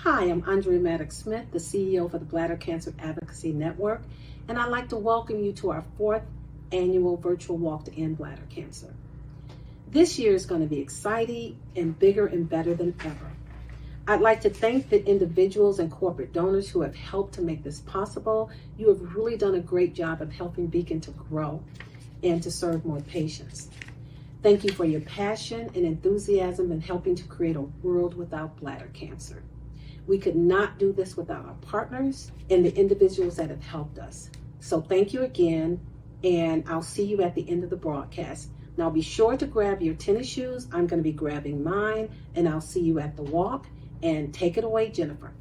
Hi, I'm Andrea Maddox-Smith, the CEO for the Bladder Cancer Advocacy Network, and I'd like to welcome you to our 4th annual virtual walk to end bladder cancer. This year is going to be exciting and bigger and better than ever. I'd like to thank the individuals and corporate donors who have helped to make this possible. You have really done a great job of helping Beacon to grow and to serve more patients. Thank you for your passion and enthusiasm in helping to create a world without bladder cancer. We could not do this without our partners and the individuals that have helped us. So thank you again, and I'll see you at the end of the broadcast. Now be sure to grab your tennis shoes. I'm going to be grabbing mine, and I'll see you at the walk. And take it away, Jennifer.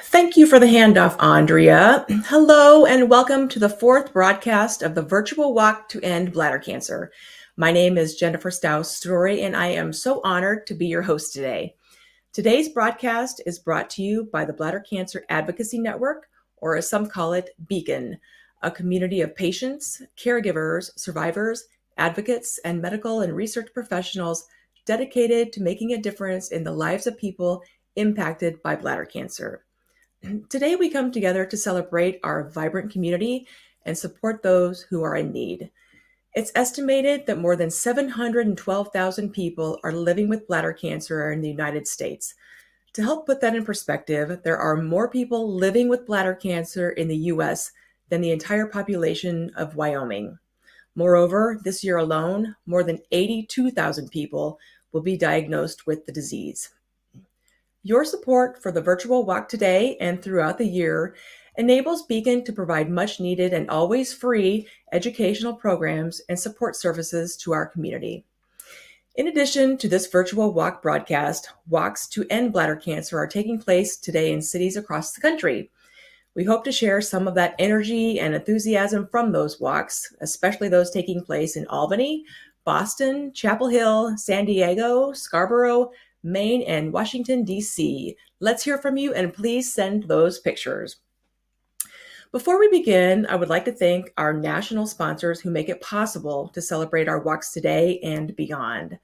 Thank you for the handoff, Andrea. Hello, and welcome to the 4th broadcast of the Virtual Walk to End Bladder Cancer. My name is Jennifer Stowe-Story, and I am so honored to be your host today. Today's broadcast is brought to you by the Bladder Cancer Advocacy Network, or as some call it, Beacon, a community of patients, caregivers, survivors, advocates, and medical and research professionals dedicated to making a difference in the lives of people impacted by bladder cancer. Today, we come together to celebrate our vibrant community and support those who are in need. It's estimated that more than 712,000 people are living with bladder cancer in the United States. To help put that in perspective, there are more people living with bladder cancer in the U.S. than the entire population of Wyoming. Moreover, this year alone, more than 82,000 people will be diagnosed with the disease. Your support for the virtual walk today and throughout the year enables Beacon to provide much needed and always free educational programs and support services to our community. In addition to this virtual walk broadcast, walks to end bladder cancer are taking place today in cities across the country. We hope to share some of that energy and enthusiasm from those walks, especially those taking place in Albany, Boston, Chapel Hill, San Diego, Scarborough, Maine, and Washington, D.C. Let's hear from you, and please send those pictures. Before we begin, I would like to thank our national sponsors who make it possible to celebrate our walks today and beyond.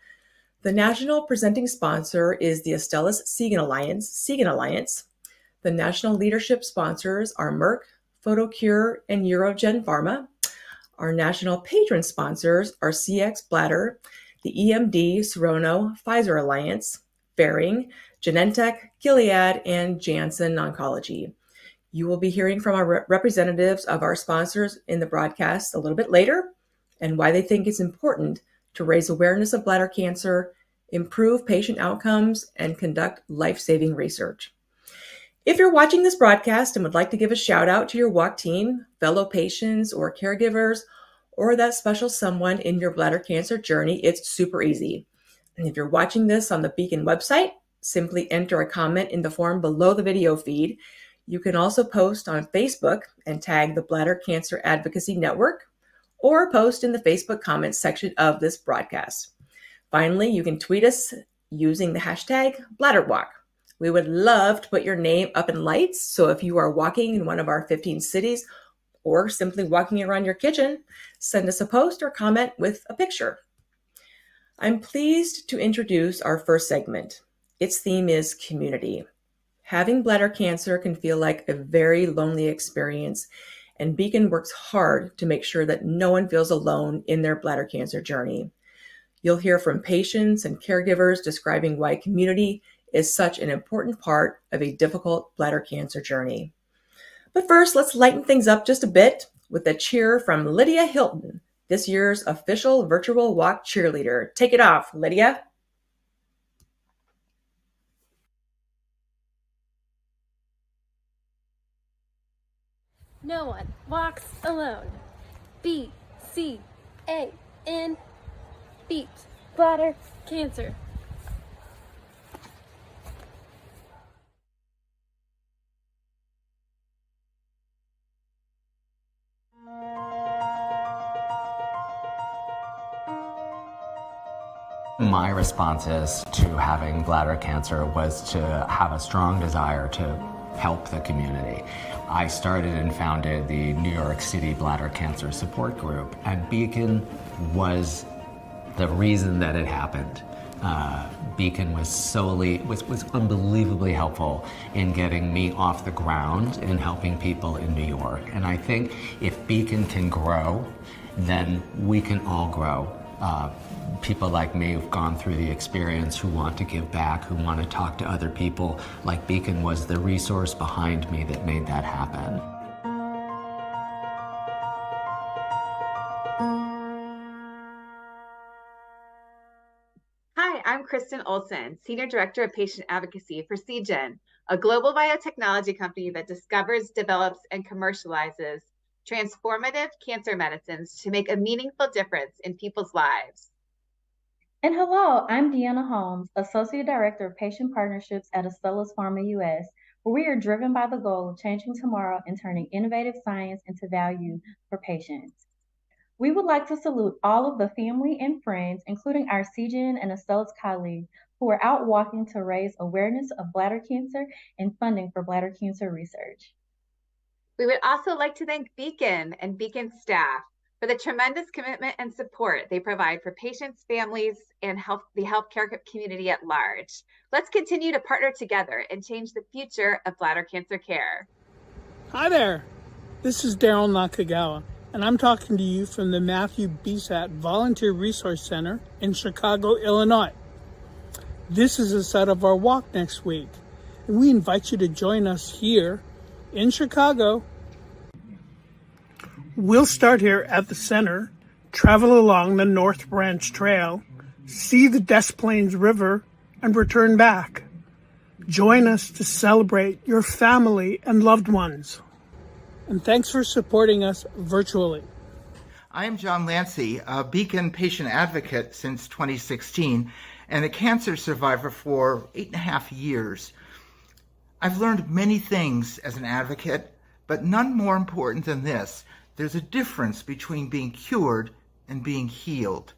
The national presenting sponsor is the Astellas Segan Alliance. The national leadership sponsors are Merck, Photocure, and Eurogen Pharma. Our national patron sponsors are CX Bladder, the EMD, Serono, Pfizer Alliance, Ferring, Genentech, Gilead, and Janssen Oncology. You will be hearing from our representatives of our sponsors in the broadcast a little bit later, and why they think it's important to raise awareness of bladder cancer, improve patient outcomes, and conduct life-saving research. If you're watching this broadcast and would like to give a shout out to your walk team, fellow patients or caregivers, or that special someone in your bladder cancer journey, it's super easy. And if you're watching this on the Beacon website, simply enter a comment in the form below the video feed. You can also post on Facebook and tag the Bladder Cancer Advocacy Network, or post in the Facebook comments section of this broadcast. Finally, you can tweet us using the hashtag BladderWalk. We would love to put your name up in lights, so if you are walking in one of our 15 cities or simply walking around your kitchen, send us a post or comment with a picture. I'm pleased to introduce our first segment. Its theme is community. Having bladder cancer can feel like a very lonely experience, and Beacon works hard to make sure that no one feels alone in their bladder cancer journey. You'll hear from patients and caregivers describing why community is such an important part of a difficult bladder cancer journey. But first, let's lighten things up just a bit with a cheer from Lydia Hilton, this year's official virtual walk cheerleader. Take it off, Lydia. No one walks alone. B-C-A-N. Beat bladder cancer. My responses to having bladder cancer was to have a strong desire to help the community. I started and founded the New York City Bladder Cancer Support Group, and Beacon was the reason that it happened. Beacon was unbelievably helpful in getting me off the ground and helping people in New York. And I think if Beacon can grow, then we can all grow. People like me who've gone through the experience, who want to give back, who want to talk to other people, like Beacon was the resource behind me that made that happen. Hi, I'm Kristen Olson, Senior Director of Patient Advocacy for Seagen, a global biotechnology company that discovers, develops, and commercializes transformative cancer medicines to make a meaningful difference in people's lives. And hello, I'm Deanna Holmes, Associate Director of Patient Partnerships at Astellas Pharma US, where we are driven by the goal of changing tomorrow and turning innovative science into value for patients. We would like to salute all of the family and friends, including our Seagen and Astellas colleagues, who are out walking to raise awareness of bladder cancer and funding for bladder cancer research. We would also like to thank Beacon and Beacon staff for the tremendous commitment and support they provide for patients, families, and the healthcare community at large. Let's continue to partner together and change the future of bladder cancer care. Hi there, this is Daryl Nakagawa, and I'm talking to you from the Matthew Bisat Volunteer Resource Center in Chicago, Illinois. This is the set of our walk next week, and we invite you to join us here in Chicago. We'll start here at the center, travel along the North Branch Trail, see the Des Plaines River, and return back. Join us to celebrate your family and loved ones. And thanks for supporting us virtually. I am John Lancy, a Beacon patient advocate since 2016 and a cancer survivor for 8.5 years. I've learned many things as an advocate, but none more important than this. There's a difference between being cured and being healed.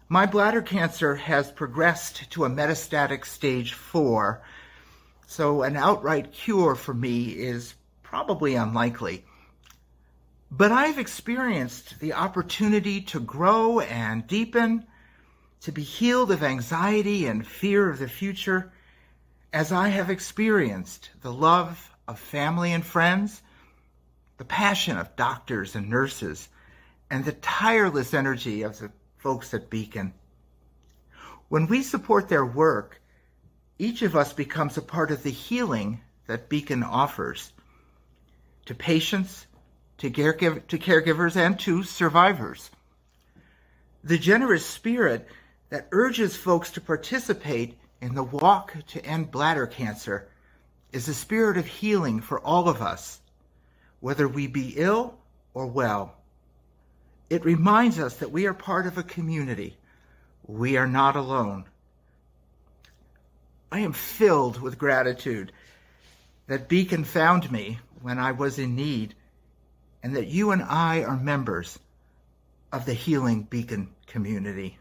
My bladder cancer has progressed to a metastatic stage 4, so an outright cure for me is probably unlikely. But I've experienced the opportunity to grow and deepen, to be healed of anxiety and fear of the future, as I have experienced the love of family and friends, the passion of doctors and nurses, and the tireless energy of the folks at Beacon. When we support their work, each of us becomes a part of the healing that Beacon offers to patients, to caregivers, and to survivors. The generous spirit that urges folks to participate in the walk to end bladder cancer is a spirit of healing for all of us, whether we be ill or well. It reminds us that we are part of a community. We are not alone. I am filled with gratitude that Beacon found me when I was in need, and that you and I are members of the Healing Beacon community.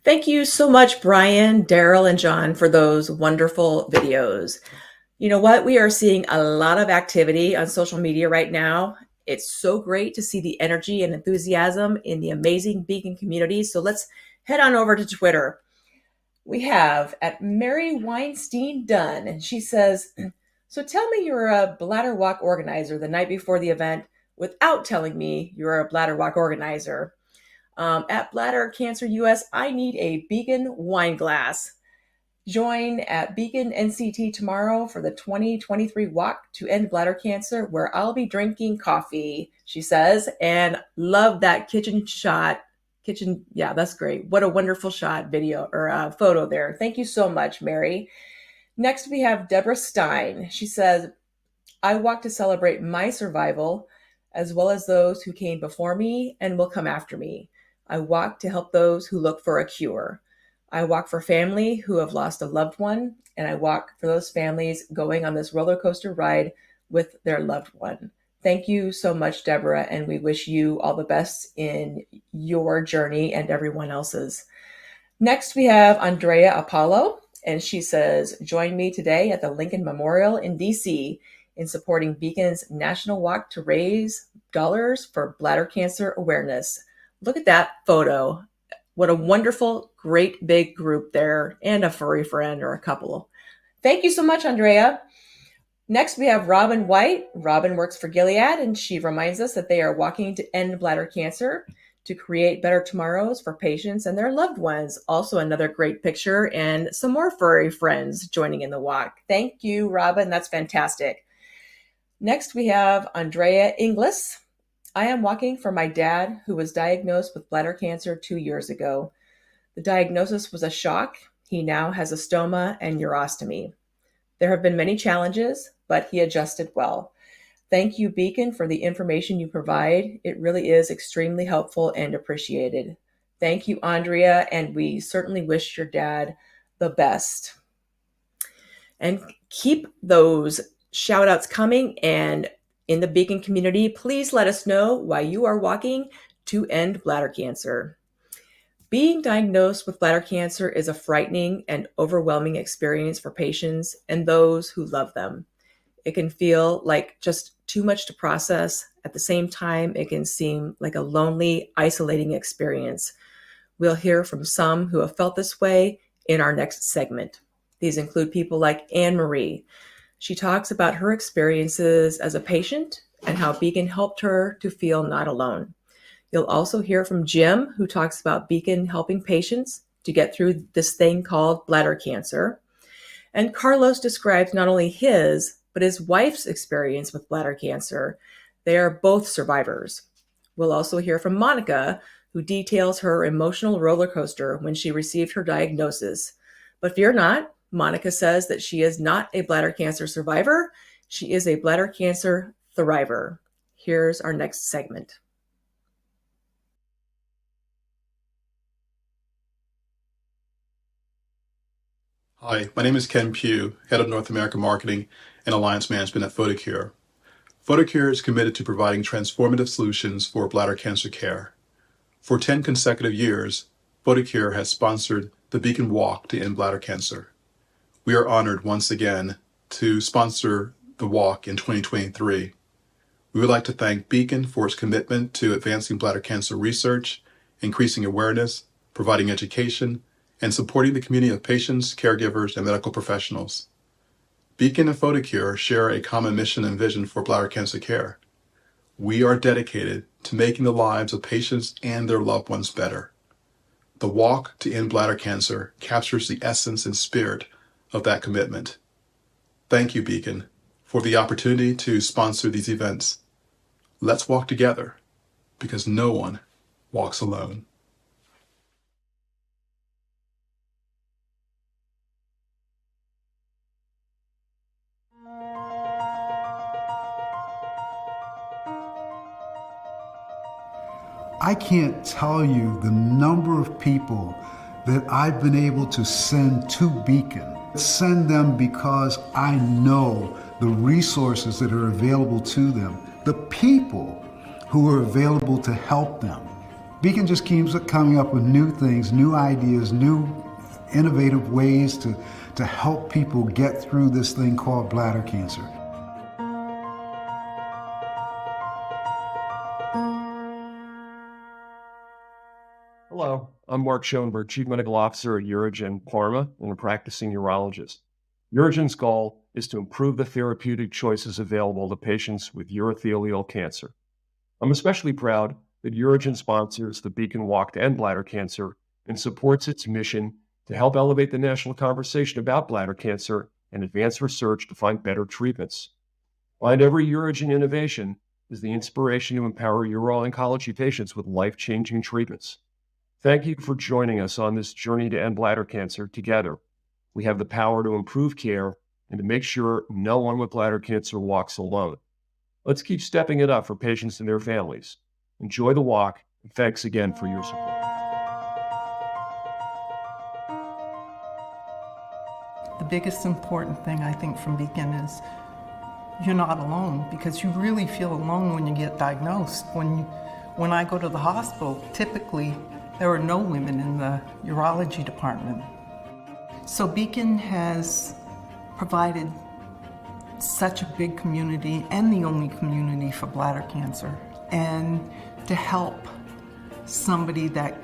Thank you so much, Brian, Daryl, and John, for those wonderful videos. You know what? We are seeing a lot of activity on social media right now. It's so great to see the energy and enthusiasm in the amazing Beacon community. So let's head on over to Twitter. We have at Mary Weinstein Dunn, and she says, so tell me you're a bladder walk organizer the night before the event without telling me you're a bladder walk organizer. At Bladder Cancer US, I need a Beacon wine glass. Join at Beacon NCT tomorrow for the 2023 Walk to End Bladder Cancer, where I'll be drinking coffee, she says, and love that kitchen shot. Yeah, that's great. What a wonderful shot, video, or photo there. Thank you so much, Mary. Next, we have Deborah Stein. She says, I walk to celebrate my survival, as well as those who came before me and will come after me. I walk to help those who look for a cure. I walk for family who have lost a loved one, and I walk for those families going on this roller coaster ride with their loved one. Thank you so much, Deborah, and we wish you all the best in your journey and everyone else's. Next, we have Andrea Apollo, and she says, join me today at the Lincoln Memorial in DC in supporting Beacon's National Walk to raise dollars for bladder cancer awareness. look at that photo. What a wonderful, great big group there, and a furry friend or a couple. Thank you so much, Andrea. Next, we have Robin White. Robin works for Gilead, and she reminds us that they are walking to end bladder cancer to create better tomorrows for patients and their loved ones. Also, another great picture and some more furry friends joining in the walk. Thank you, Robin. That's fantastic. Next, we have Andrea Inglis. I am walking for my dad, who was diagnosed with bladder cancer 2 years ago. The diagnosis was a shock. He now has a stoma and urostomy. There have been many challenges, but he adjusted well. Thank you, Beacon, for the information you provide. It really is extremely helpful and appreciated. Thank you, Andrea, and we certainly wish your dad the best. And keep those shout outs coming, and in the Beacon community, please let us know why you are walking to end bladder cancer. Being diagnosed with bladder cancer is a frightening and overwhelming experience for patients and those who love them. It can feel like just too much to process. At the same time, it can seem like a lonely, isolating experience. We'll hear from some who have felt this way in our next segment. These include people like Anne Marie. She talks about her experiences as a patient and how Beacon helped her to feel not alone. You'll also hear from Jim, who talks about Beacon helping patients to get through this thing called bladder cancer. And Carlos describes not only his, but his wife's experience with bladder cancer. They are both survivors. We'll also hear from Monica, who details her emotional roller coaster when she received her diagnosis. But fear not, Monica says that she is not a bladder cancer survivor. She is a bladder cancer thriver. Here's our next segment. Hi, my name is Ken Pugh, Head of North American Marketing and Alliance Management at Photocure. Photocure is committed to providing transformative solutions for bladder cancer care. For 10 consecutive years, Photocure has sponsored the Beacon Walk to End Bladder Cancer. We are honored once again to sponsor the walk in 2023. We would like to thank Beacon for its commitment to advancing bladder cancer research, increasing awareness, providing education, and supporting the community of patients, caregivers, and medical professionals. Beacon and Photocure share a common mission and vision for bladder cancer care. We are dedicated to making the lives of patients and their loved ones better. The Walk to End Bladder Cancer captures the essence and spirit of that commitment. Thank you, Beacon, for the opportunity to sponsor these events. Let's walk together, because no one walks alone. I can't tell you the number of people that I've been able to send to Beacon. Send them because I know the resources that are available to them, the people who are available to help them. Beacon just keeps coming up with new things, new ideas, new innovative ways to help people get through this thing called bladder cancer. Hello, I'm Mark Schoenberg, Chief Medical Officer at UroGen Parma and a practicing urologist. UroGen's goal is to improve the therapeutic choices available to patients with urothelial cancer. I'm especially proud that UroGen sponsors the Beacon Walk to End Bladder Cancer and supports its mission to help elevate the national conversation about bladder cancer and advance research to find better treatments. Behind every UroGen innovation is the inspiration to empower uro-oncology patients with life-changing treatments. Thank you for joining us on this journey to end bladder cancer together. We have the power to improve care and to make sure no one with bladder cancer walks alone. Let's keep stepping it up for patients and their families. Enjoy the walk, and thanks again for your support. The biggest important thing I think from Beacon is you're not alone, because you really feel alone when you get diagnosed. When I go to the hospital, typically there are no women in the urology department. So Beacon has provided such a big community and the only community for bladder cancer. And to help somebody that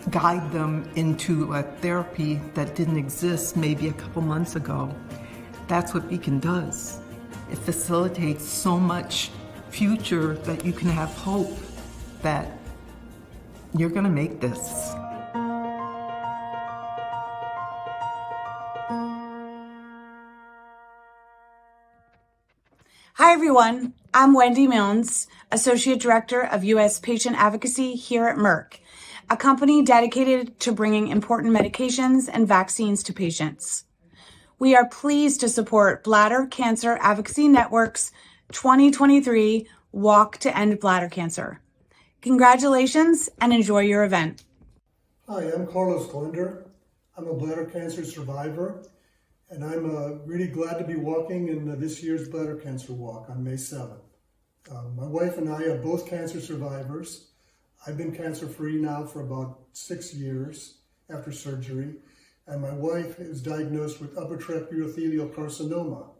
guide them into a therapy that didn't exist maybe a couple months ago. That's what Beacon does. It facilitates so much future that you can have hope that you're going to make this. Hi, everyone. I'm Wendy Milnes, Associate Director of U.S. Patient Advocacy here at Merck, a company dedicated to bringing important medications and vaccines to patients. We are pleased to support Bladder Cancer Advocacy Network's 2023 Walk to End Bladder Cancer. Congratulations and enjoy your event. Hi, I'm Carlos Glender. I'm a bladder cancer survivor, and I'm really glad to be walking in this year's Bladder Cancer Walk on May 7th. My wife and I are both cancer survivors. I've been cancer-free now for about 6 years after surgery, and my wife is diagnosed with upper tract urothelial carcinoma,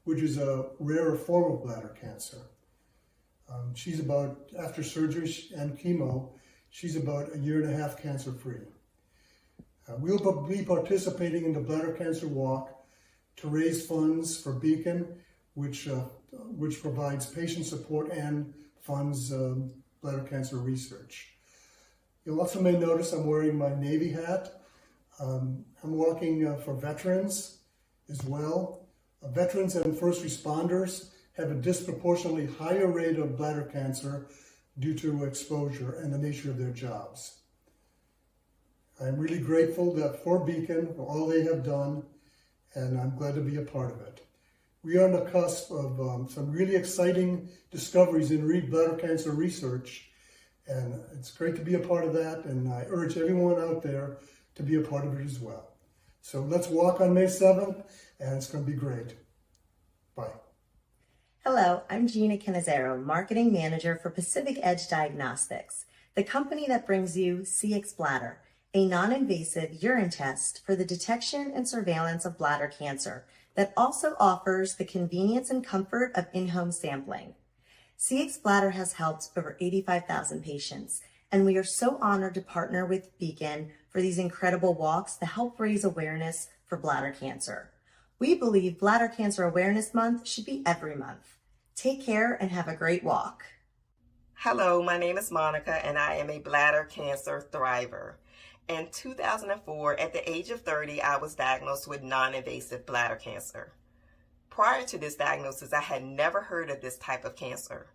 which is a rarer form of bladder cancer. She's about, after surgery and chemo, she's about 1.5 years cancer-free. We'll be participating in the Bladder Cancer Walk to raise funds for Beacon, which provides patient support and funds bladder cancer research. You also may notice I'm wearing my Navy hat. I'm walking for veterans as well. Veterans and first responders have a disproportionately higher rate of bladder cancer due to exposure and the nature of their jobs. I'm really grateful for Beacon, for all they have done, and I'm glad to be a part of it. We are on the cusp of some really exciting discoveries in bladder cancer research, and it's great to be a part of that, and I urge everyone out there to be a part of it as well. So let's walk on May 7th, and it's going to be great. Bye. Hello, I'm Gina Canizero, Marketing Manager for Pacific Edge Diagnostics, the company that brings you CX Bladder, a non-invasive urine test for the detection and surveillance of bladder cancer that also offers the convenience and comfort of in-home sampling. CX Bladder has helped over 85,000 patients, and we are so honored to partner with Beacon for these incredible walks to help raise awareness for bladder cancer. We believe Bladder Cancer Awareness Month should be every month. Take care and have a great walk. Hello, my name is Monica, and I am a bladder cancer thriver. In 2004, at the age of 30, I was diagnosed with non-invasive bladder cancer. Prior to this diagnosis, I had never heard of this type of cancer.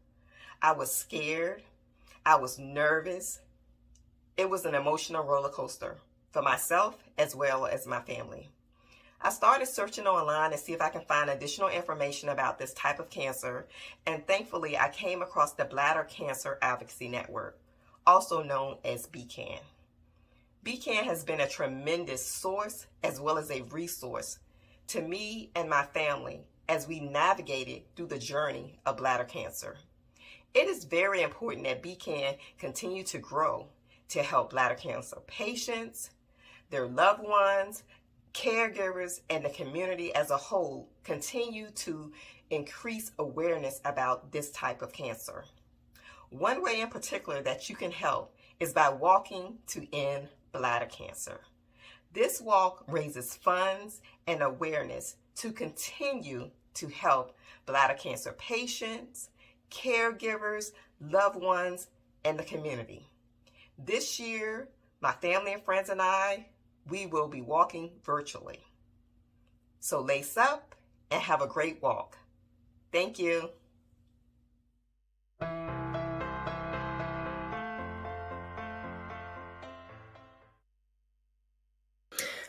I was scared. I was nervous. It was an emotional roller coaster for myself as well as my family. I started searching online to see if I can find additional information about this type of cancer, and thankfully I came across the Bladder Cancer Advocacy Network, also known as BCAN. BCAN has been a tremendous source as well as a resource to me and my family as we navigated through the journey of bladder cancer. It is very important that BCAN continue to grow to help bladder cancer patients, their loved ones, caregivers, and the community as a whole continue to increase awareness about this type of cancer. One way in particular that you can help is by walking to end bladder cancer. This walk raises funds and awareness to continue to help bladder cancer patients, caregivers, loved ones, and the community. This year, my family and friends and I, we will be walking virtually. So lace up and have a great walk. Thank you.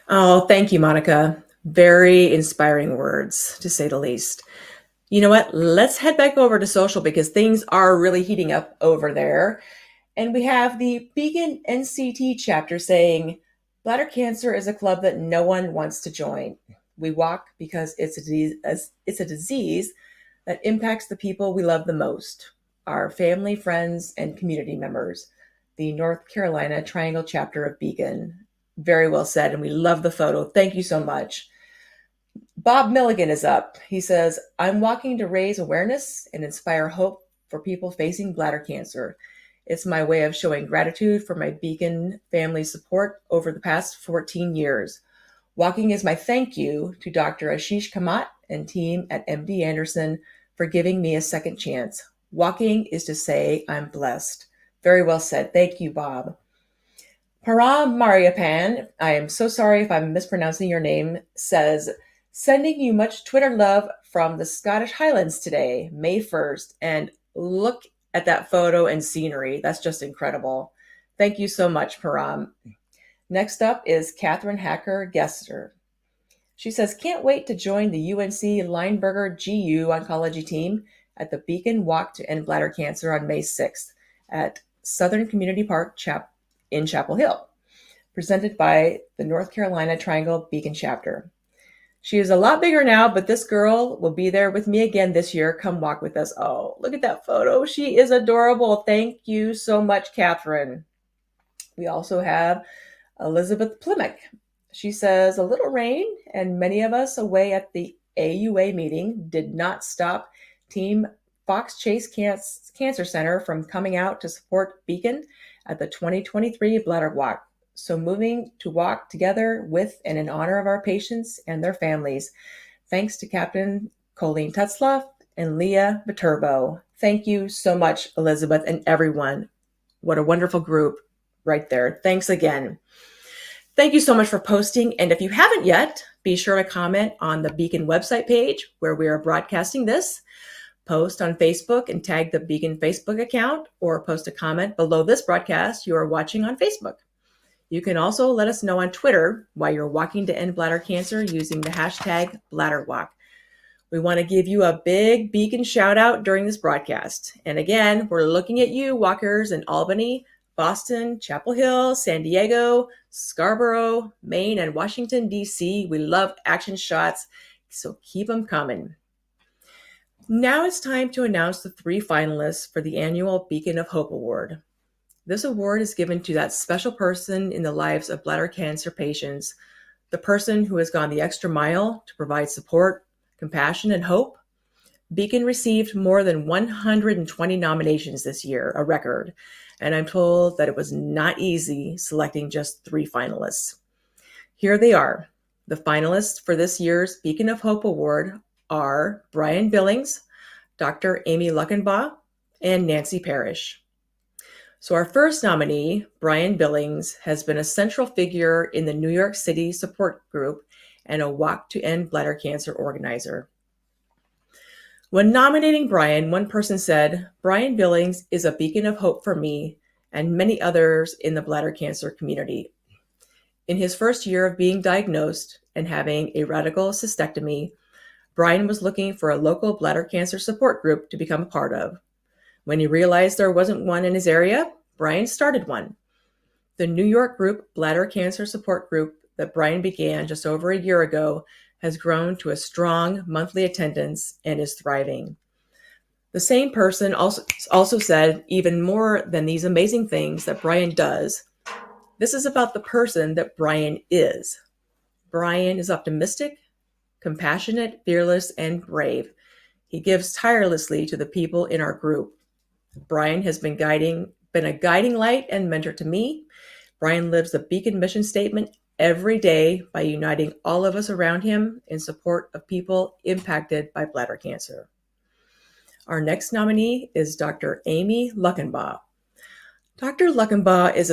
Oh, thank you, Monica. Very inspiring words, to say the least. You know what? Let's head back over to social because things are really heating up over there. And we have the Beacon NCT chapter saying, bladder cancer is a club that no one wants to join. We walk because it's a disease that impacts the people we love the most, our family, friends, and community members. The North Carolina Triangle chapter of Beacon. Very well said, and we love the photo. Thank you so much. Bob Milligan is up. He says, I'm walking to raise awareness and inspire hope for people facing bladder cancer. It's my way of showing gratitude for my Beacon family support over the past 14 years. Walking is my thank you to Dr. Ashish Kamat and team at MD Anderson for giving me a second chance. Walking is to say I'm blessed. Very well said. Thank you, Bob. Param Mariapan, I am so sorry if I'm mispronouncing your name, says, sending you much Twitter love from the Scottish Highlands today, May 1st. And look at that photo and scenery. That's just incredible. Thank you so much, Param. Next up is Catherine Hacker Gester. She says, can't wait to join the UNC Lineberger GU oncology team at the Beacon Walk to End Bladder Cancer on May 6th at Southern Community Park in Chapel Hill, presented by the North Carolina Triangle Beacon chapter. She is a lot bigger now, but this girl will be there with me again this year. Come walk with us. Oh, look at that photo. She is adorable. Thank you so much, Catherine. We also have Elizabeth Plimick. She says, a little rain and many of us away at the AUA meeting did not stop Team Fox Chase Cancer Center from coming out to support Beacon at the 2023 Bladder Walk. So moving to walk together with and in honor of our patients and their families. Thanks to Captain Colleen Tutzloff and Leah Viterbo. Thank you so much, Elizabeth and everyone. What a wonderful group right there. Thanks again. Thank you so much for posting. And if you haven't yet, be sure to comment on the Beacon website page where we are broadcasting this. Post on Facebook and tag the Beacon Facebook account, or post a comment below this broadcast you are watching on Facebook. You can also let us know on Twitter why you're walking to end bladder cancer using the hashtag BladderWalk. We want to give you a big Beacon shout out during this broadcast. And again, we're looking at you, walkers in Albany, Boston, Chapel Hill, San Diego, Scarborough, Maine, and Washington, D.C. We love action shots, so keep them coming. Now it's time to announce the 3 finalists for the annual Beacon of Hope Award. This award is given to that special person in the lives of bladder cancer patients, the person who has gone the extra mile to provide support, compassion, and hope. Beacon received more than 120 nominations this year, a record, and I'm told that it was not easy selecting just 3 finalists. Here they are. The finalists for this year's Beacon of Hope Award are Brian Billings, Dr. Amy Luckenbaugh, and Nancy Parrish. So our first nominee, Brian Billings, has been a central figure in the New York City support group and a Walk to End Bladder Cancer organizer. When nominating Brian, one person said, Brian Billings is a beacon of hope for me and many others in the bladder cancer community. In his first year of being diagnosed and having a radical cystectomy, Brian was looking for a local bladder cancer support group to become a part of. When he realized there wasn't one in his area, Brian started one. The New York group Bladder Cancer Support Group that Brian began just over a year ago has grown to a strong monthly attendance and is thriving. The same person also said, even more than these amazing things that Brian does, this is about the person that Brian is. Brian is optimistic, compassionate, fearless, and brave. He gives tirelessly to the people in our group. Brian has been a guiding light and mentor to me. Brian lives the Beacon mission statement every day by uniting all of us around him in support of people impacted by bladder cancer. Our next nominee is Dr. Amy Luckenbaugh. Dr. Luckenbaugh is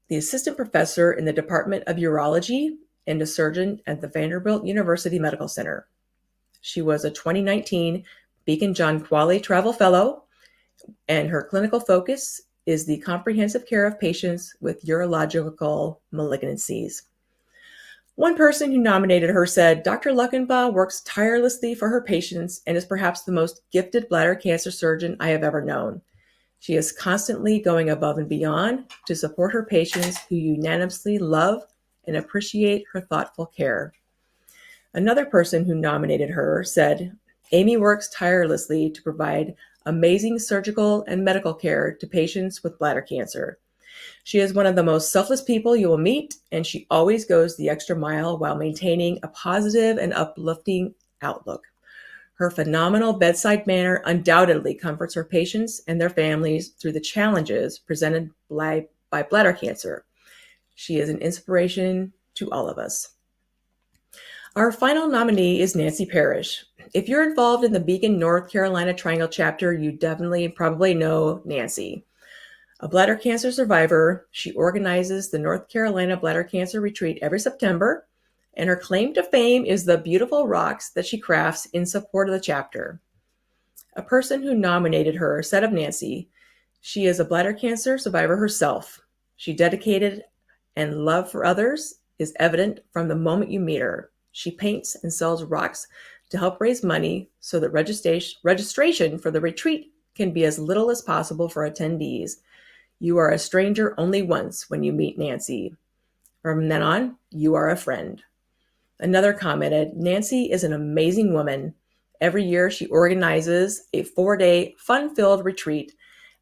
the assistant professor in the Department of Urology and a surgeon at the Vanderbilt University Medical Center. She was a 2019 Beacon John Qualley Travel Fellow, and her clinical focus is the comprehensive care of patients with urological malignancies. One person who nominated her said, Dr. Luckenbaugh works tirelessly for her patients and is perhaps the most gifted bladder cancer surgeon I have ever known. She is constantly going above and beyond to support her patients who unanimously love and appreciate her thoughtful care. Another person who nominated her said, Amy works tirelessly to provide amazing surgical and medical care to patients with bladder cancer. She is one of the most selfless people you will meet, and she always goes the extra mile while maintaining a positive and uplifting outlook. Her phenomenal bedside manner undoubtedly comforts her patients and their families through the challenges presented by bladder cancer. She is an inspiration to all of us. Our final nominee is Nancy Parrish. If you're involved in the Beacon, North Carolina Triangle chapter, you definitely probably know Nancy. A bladder cancer survivor, she organizes the North Carolina Bladder Cancer Retreat every September, and her claim to fame is the beautiful rocks that she crafts in support of the chapter. A person who nominated her said of Nancy, she is a bladder cancer survivor herself. She dedicated and love for others is evident from the moment you meet her. She paints and sells rocks to help raise money so that registration for the retreat can be as little as possible for attendees. You are a stranger only once when you meet Nancy. From then on, you are a friend. Another commented, Nancy is an amazing woman. Every year she organizes a 4-day fun-filled retreat.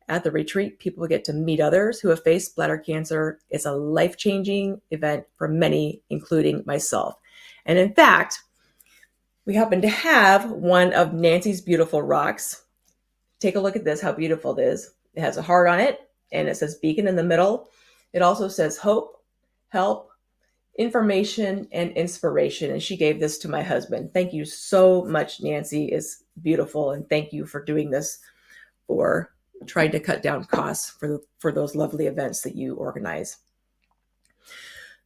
At the retreat, people get to meet others who have faced bladder cancer. It's a life-changing event for many, including myself. And in fact, we happen to have one of Nancy's beautiful rocks. Take a look at this, how beautiful it is. It has a heart on it, and it says Beacon in the middle. It also says hope, help, information, and inspiration. And she gave this to my husband. Thank you so much, Nancy. It's beautiful. And thank you for doing this, for trying to cut down costs for those lovely events that you organize.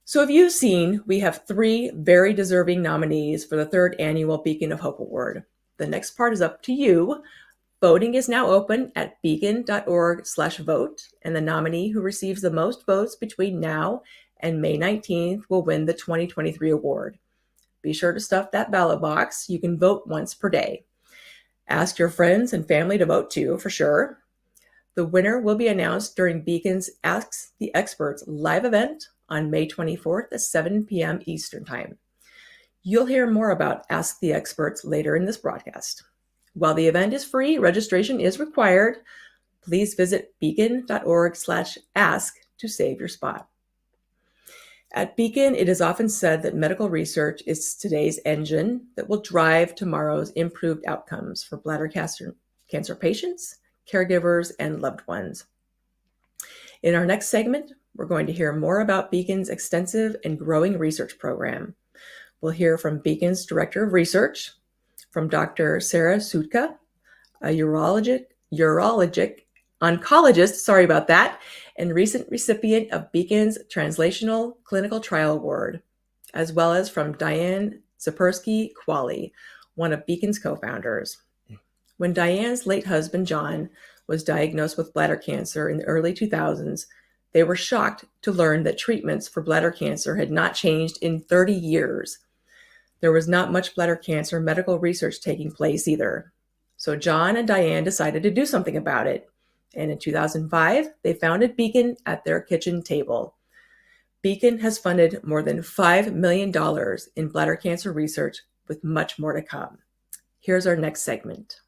So if you've seen, we have 3 very deserving nominees for the 3rd annual Beacon of Hope Award. The next part is up to you. Voting is now open at beacon.org/vote, and the nominee who receives the most votes between now and May 19th will win the 2023 award. Be sure to stuff that ballot box. You can vote once per day. Ask your friends and family to vote too, for sure. The winner will be announced during Beacon's Ask the Experts live event on May 24th at 7 p.m. Eastern Time. You'll hear more about Ask the Experts later in this broadcast. While the event is free, registration is required. Please visit beacon.org/ask to save your spot. At Beacon, it is often said that medical research is today's engine that will drive tomorrow's improved outcomes for bladder cancer patients, caregivers, and loved ones. In our next segment, we're going to hear more about Beacon's extensive and growing research program. We'll hear from Beacon's Director of Research, from Dr. Sarah Sutka, a urologic oncologist, and recent recipient of Beacon's Translational Clinical Trial Award, as well as from Diane Zapersky-Qualley, one of Beacon's co-founders. When Diane's late husband, John, was diagnosed with bladder cancer in the early 2000s, they were shocked to learn that treatments for bladder cancer had not changed in 30 years. There was not much bladder cancer medical research taking place either. So John and Diane decided to do something about it. And in 2005, they founded Beacon at their kitchen table. Beacon has funded more than $5 million in bladder cancer research, with much more to come. Here's our next segment.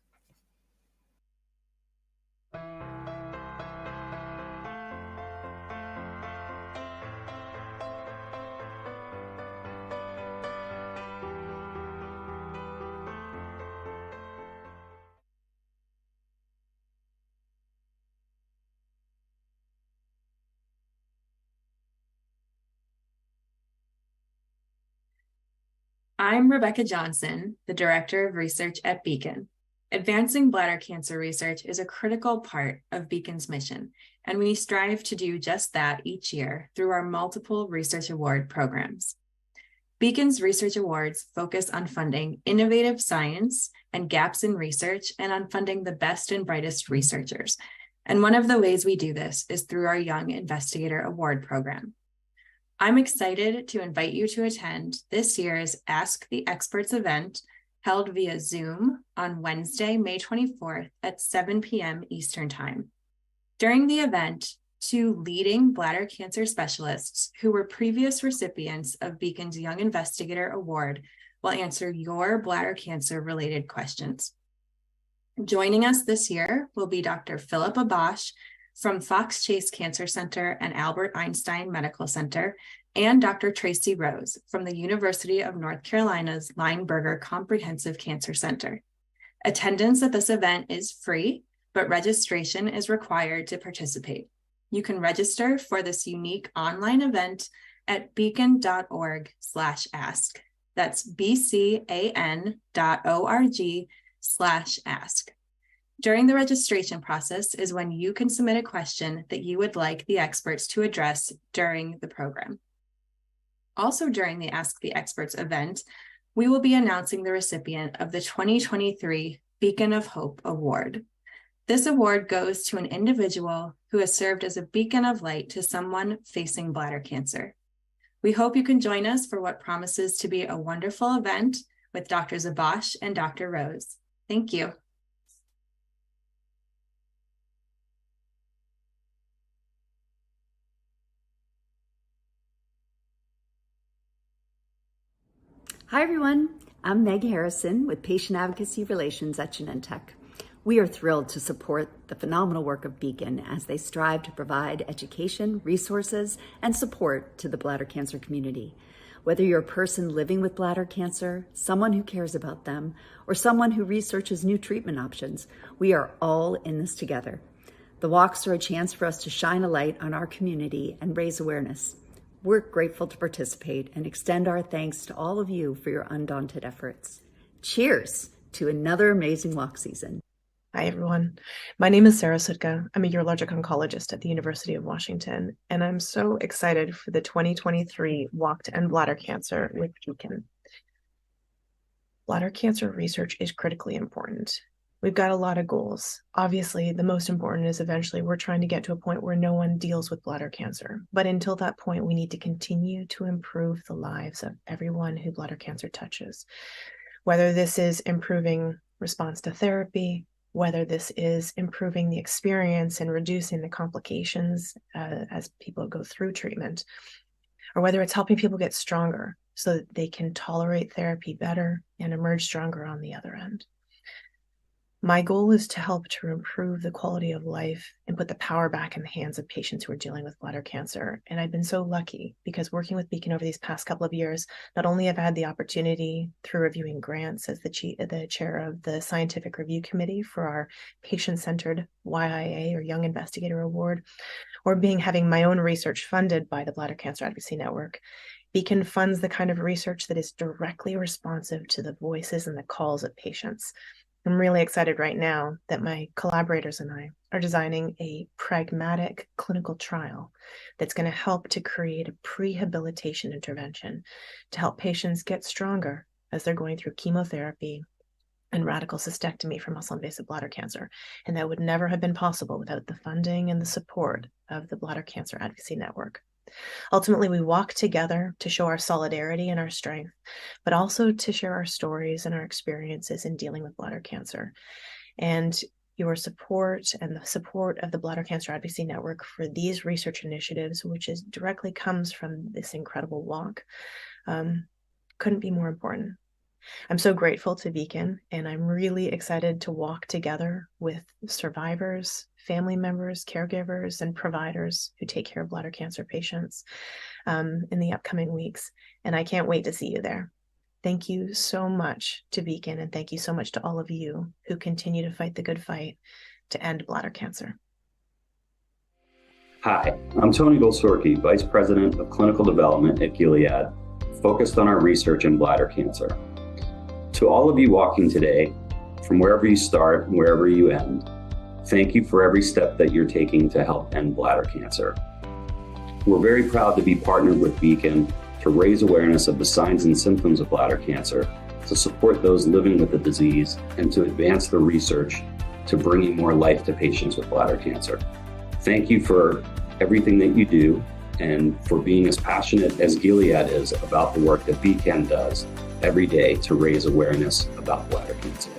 I'm Rebecca Johnson, the Director of Research at Beacon. Advancing bladder cancer research is a critical part of Beacon's mission, and we strive to do just that each year through our multiple research award programs. Beacon's research awards focus on funding innovative science and gaps in research, and on funding the best and brightest researchers. And one of the ways we do this is through our Young Investigator Award program. I'm excited to invite you to attend this year's Ask the Experts event, held via Zoom on Wednesday, May 24th at 7 p.m. Eastern Time. During the event, 2 leading bladder cancer specialists who were previous recipients of Beacon's Young Investigator Award will answer your bladder cancer related questions. Joining us this year will be Dr. Philippa Bosch from Fox Chase Cancer Center and Albert Einstein Medical Center, and Dr. Tracy Rose from the University of North Carolina's Lineberger Comprehensive Cancer Center. Attendance at this event is free, but registration is required to participate. You can register for this unique online event at beacon.org/ask. That's bcan.org/ask. During the registration process is when you can submit a question that you would like the experts to address during the program. Also during the Ask the Experts event, we will be announcing the recipient of the 2023 Beacon of Hope Award. This award goes to an individual who has served as a beacon of light to someone facing bladder cancer. We hope you can join us for what promises to be a wonderful event with Dr. Zabosh and Dr. Rose. Thank you. Hi, everyone. I'm Meg Harrison with Patient Advocacy Relations at Genentech. We are thrilled to support the phenomenal work of Beacon as they strive to provide education, resources, and support to the bladder cancer community. Whether you're a person living with bladder cancer, someone who cares about them, or someone who researches new treatment options, we are all in this together. The walks are a chance for us to shine a light on our community and raise awareness. We're grateful to participate and extend our thanks to all of you for your undaunted efforts. Cheers to another amazing walk season. Hi, everyone. My name is Sarah Sutka. I'm a urologic oncologist at the University of Washington, and I'm so excited for the 2023 Walk to End Bladder Cancer with Beacon. Bladder cancer research is critically important. We've got a lot of goals. Obviously, the most important is eventually we're trying to get to a point where no one deals with bladder cancer. But until that point, we need to continue to improve the lives of everyone who bladder cancer touches. Whether this is improving response to therapy, whether this is improving the experience and reducing the complications as people go through treatment, or whether it's helping people get stronger so that they can tolerate therapy better and emerge stronger on the other end. My goal is to help to improve the quality of life and put the power back in the hands of patients who are dealing with bladder cancer. And I've been so lucky because working with Beacon over these past couple of years, not only have I had the opportunity through reviewing grants as the chair of the Scientific Review Committee for our patient-centered YIA or Young Investigator Award, or having my own research funded by the Bladder Cancer Advocacy Network. Beacon funds the kind of research that is directly responsive to the voices and the calls of patients. I'm really excited right now that my collaborators and I are designing a pragmatic clinical trial that's going to help to create a prehabilitation intervention to help patients get stronger as they're going through chemotherapy and radical cystectomy for muscle-invasive bladder cancer. And that would never have been possible without the funding and the support of the Bladder Cancer Advocacy Network. Ultimately, we walk together to show our solidarity and our strength, but also to share our stories and our experiences in dealing with bladder cancer. And your support and the support of the Bladder Cancer Advocacy Network for these research initiatives, which directly comes from this incredible walk, couldn't be more important. I'm so grateful to Beacon, and I'm really excited to walk together with survivors, family members, caregivers, and providers who take care of bladder cancer patients in the upcoming weeks. And I can't wait to see you there. Thank you so much to Beacon, and thank you so much to all of you who continue to fight the good fight to end bladder cancer. Hi, I'm Tony Golsorki, Vice President of Clinical Development at Gilead, focused on our research in bladder cancer. To all of you walking today, from wherever you start and wherever you end, thank you for every step that you're taking to help end bladder cancer. We're very proud to be partnered with Beacon to raise awareness of the signs and symptoms of bladder cancer, to support those living with the disease, and to advance the research to bringing more life to patients with bladder cancer. Thank you for everything that you do and for being as passionate as Gilead is about the work that Beacon does every day to raise awareness about bladder cancer.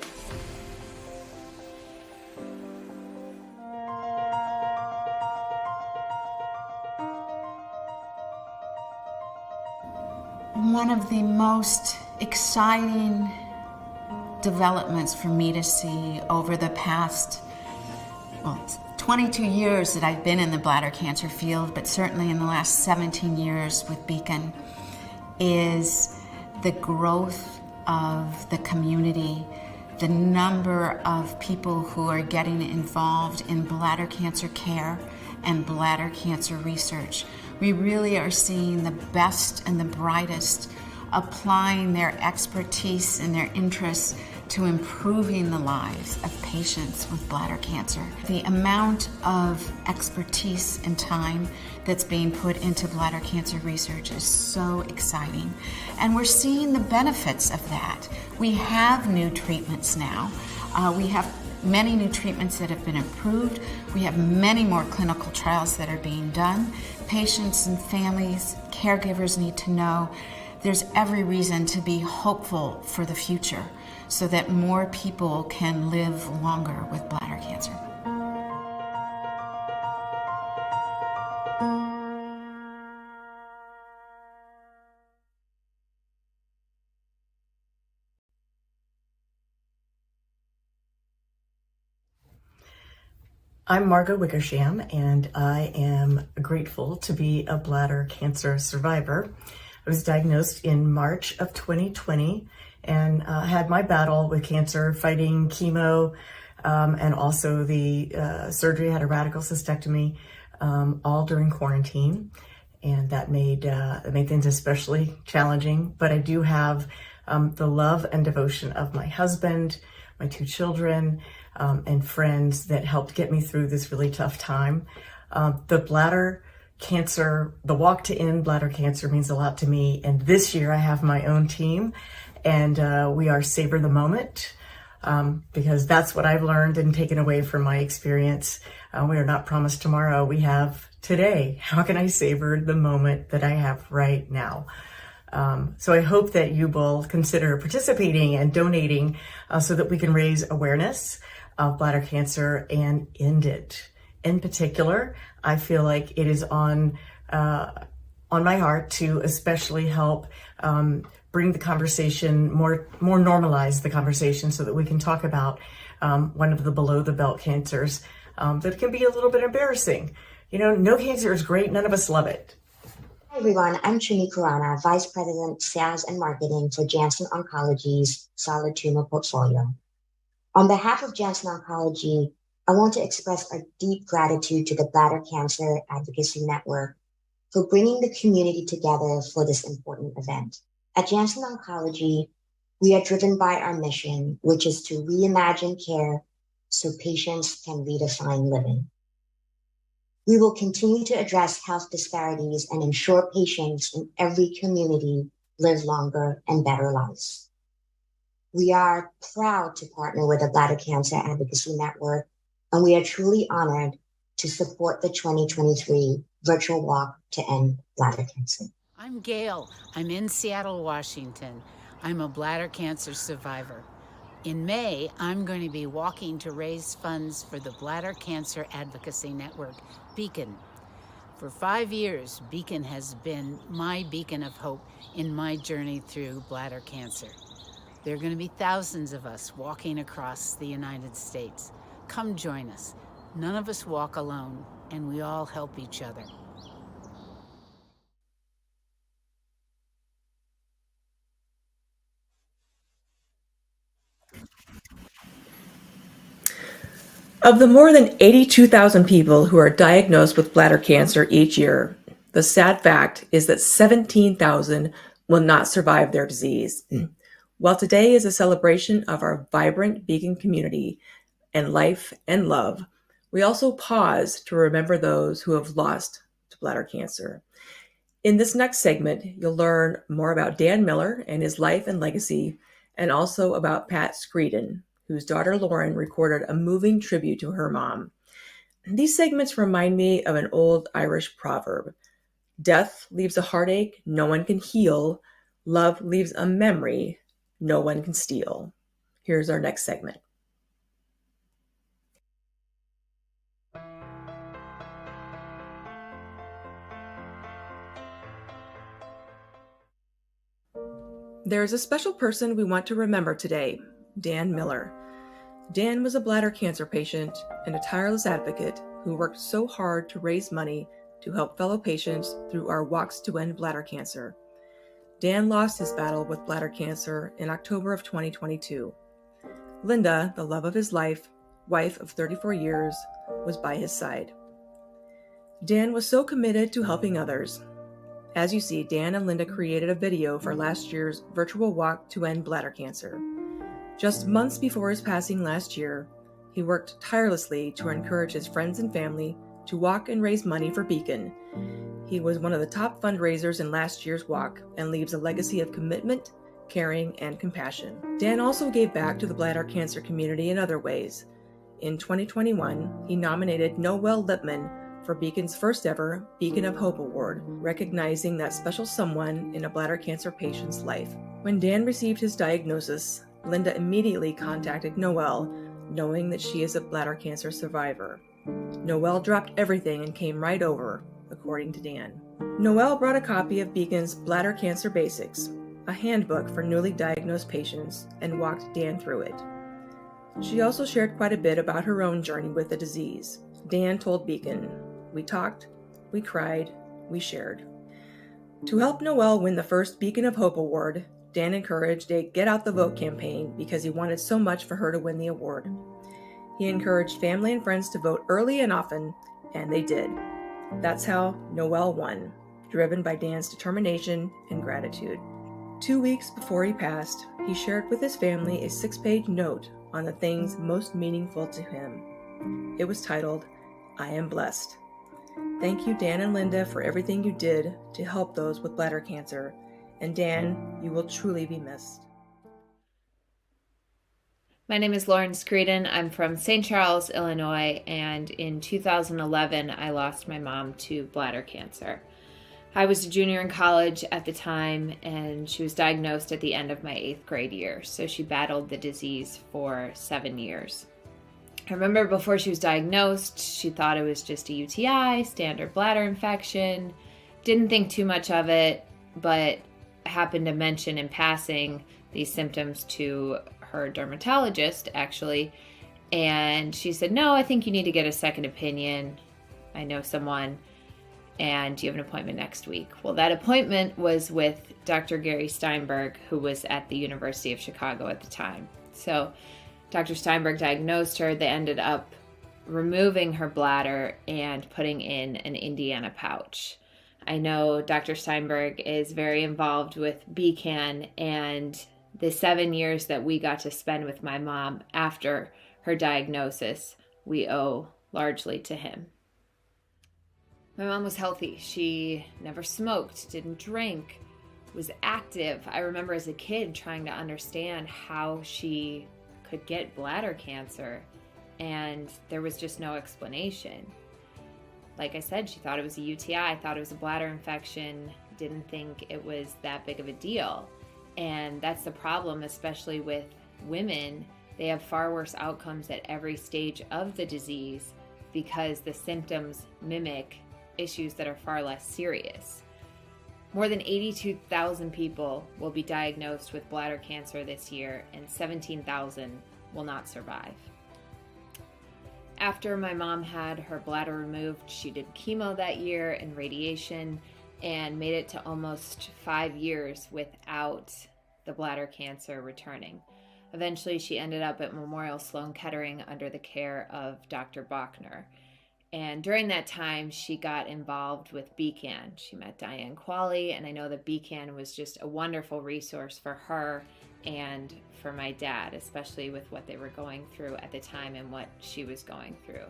One of the most exciting developments for me to see over the past 22 years that I've been in the bladder cancer field, but certainly in the last 17 years with Beacon, is the growth of the community the number of people who are getting involved in bladder cancer care and bladder cancer research. We really are seeing the best and the brightest applying their expertise and their interests to improving the lives of patients with bladder cancer. The amount of expertise and time that's being put into bladder cancer research is so exciting. And we're seeing the benefits of that. We have new treatments now. We have many new treatments that have been approved. We have many more clinical trials that are being done. Patients and families, caregivers need to know there's every reason to be hopeful for the future so that more people can live longer with bladder cancer. I'm Margot Wickersham, and I am grateful to be a bladder cancer survivor. I was diagnosed in March of 2020 and had my battle with cancer, fighting chemo, and also the surgery. I had a radical cystectomy, all during quarantine, and that made things especially challenging. But I do have the love and devotion of my husband, my 2 children, and friends that helped get me through this really tough time. The bladder cancer, the walk to end bladder cancer means a lot to me. And this year I have my own team, and we are savor the moment, because that's what I've learned and taken away from my experience. We are not promised tomorrow. We have today. How can I savor the moment that I have right now? So I hope that you will consider participating and donating so that we can raise awareness of bladder cancer and end it. In particular, I feel like it is on my heart to especially help bring the conversation more normalize the conversation so that we can talk about one of the below the belt cancers that can be a little bit embarrassing. You know, no cancer is great. None of us love it. Hi everyone, I'm Trini Kurana, Vice President, Sales and Marketing for Janssen Oncology's solid tumor portfolio. On behalf of Janssen Oncology, I want to express our deep gratitude to the Bladder Cancer Advocacy Network for bringing the community together for this important event. At Janssen Oncology, we are driven by our mission, which is to reimagine care so patients can redefine living. We will continue to address health disparities and ensure patients in every community live longer and better lives. We are proud to partner with the Bladder Cancer Advocacy Network, and we are truly honored to support the 2023 Virtual Walk to End Bladder Cancer. I'm Gail. I'm in Seattle, Washington. I'm a bladder cancer survivor. In May, I'm going to be walking to raise funds for the Bladder Cancer Advocacy Network, Beacon. For 5 years, Beacon has been my beacon of hope in my journey through bladder cancer. There are going to be thousands of us walking across the United States. Come join us. None of us walk alone, and we all help each other. Of the more than 82,000 people who are diagnosed with bladder cancer each year, the sad fact is that 17,000 will not survive their disease. While today is a celebration of our vibrant Beacon community and life and love, we also pause to remember those who have lost to bladder cancer. In this next segment, you'll learn more about Dan Miller and his life and legacy, and also about Pat Screeden, whose daughter Lauren recorded a moving tribute to her mom. These segments remind me of an old Irish proverb: death leaves a heartache no one can heal, love leaves a memory no one can steal. Here's our next segment. There is a special person we want to remember today, Dan Miller. Dan was a bladder cancer patient and a tireless advocate who worked so hard to raise money to help fellow patients through our walks to end bladder cancer. Dan lost his battle with bladder cancer in October of 2022. Linda, the love of his life, wife of 34 years, was by his side. Dan was so committed to helping others. As you see, Dan and Linda created a video for last year's virtual walk to end bladder cancer. Just months before his passing last year, he worked tirelessly to encourage his friends and family to walk and raise money for Beacon. He was one of the top fundraisers in last year's walk and leaves a legacy of commitment, caring, and compassion. Dan also gave back to the bladder cancer community in other ways. In 2021, he nominated Noel Lipman for Beacon's first ever Beacon of Hope Award, recognizing that special someone in a bladder cancer patient's life. When Dan received his diagnosis, Linda immediately contacted Noel, knowing that she is a bladder cancer survivor. Noel dropped everything and came right over, according to Dan. Noel brought a copy of Beacon's Bladder Cancer Basics, a handbook for newly diagnosed patients, and walked Dan through it. She also shared quite a bit about her own journey with the disease. Dan told Beacon, "We talked, we cried, we shared." To help Noel win the first Beacon of Hope Award, Dan encouraged a Get Out the Vote campaign because he wanted so much for her to win the award. He encouraged family and friends to vote early and often, and they did. That's how Noel won, driven by Dan's determination and gratitude. 2 weeks before he passed, he shared with his family a 6-page note on the things most meaningful to him. It was titled, "I am blessed. Thank you, Dan and Linda, for everything you did to help those with bladder cancer. And Dan, you will truly be missed." My name is Lauren Screeden. I'm from St. Charles, Illinois, and in 2011, I lost my mom to bladder cancer. I was a junior in college at the time, and she was diagnosed at the end of my 8th grade year, so she battled the disease for 7 years. I remember before she was diagnosed, she thought it was just a UTI, standard bladder infection, didn't think too much of it, but happened to mention in passing these symptoms to her dermatologist, actually, and she said, "No, I think you need to get a second opinion. I know someone, and you have an appointment next week." Well, that appointment was with Dr. Gary Steinberg, who was at the University of Chicago at the time. So Dr. Steinberg diagnosed her. They ended up removing her bladder and putting in an Indiana pouch. I know Dr. Steinberg is very involved with BCAN, and the 7 years that we got to spend with my mom after her diagnosis, we owe largely to him. My mom was healthy. She never smoked, didn't drink, was active. I remember as a kid trying to understand how she could get bladder cancer, and there was just no explanation. Like I said, she thought it was a UTI, thought it was a bladder infection, didn't think it was that big of a deal. And that's the problem, especially with women. They have far worse outcomes at every stage of the disease because the symptoms mimic issues that are far less serious. More than 82,000 people will be diagnosed with bladder cancer this year, and 17,000 will not survive. After my mom had her bladder removed, she did chemo that year and radiation, and made it to almost 5 years without the bladder cancer returning. Eventually, she ended up at Memorial Sloan Kettering under the care of Dr. Bachner. And during that time, she got involved with BCAN. She met Diane Qualley, and I know that BCAN was just a wonderful resource for her and for my dad, especially with what they were going through at the time and what she was going through.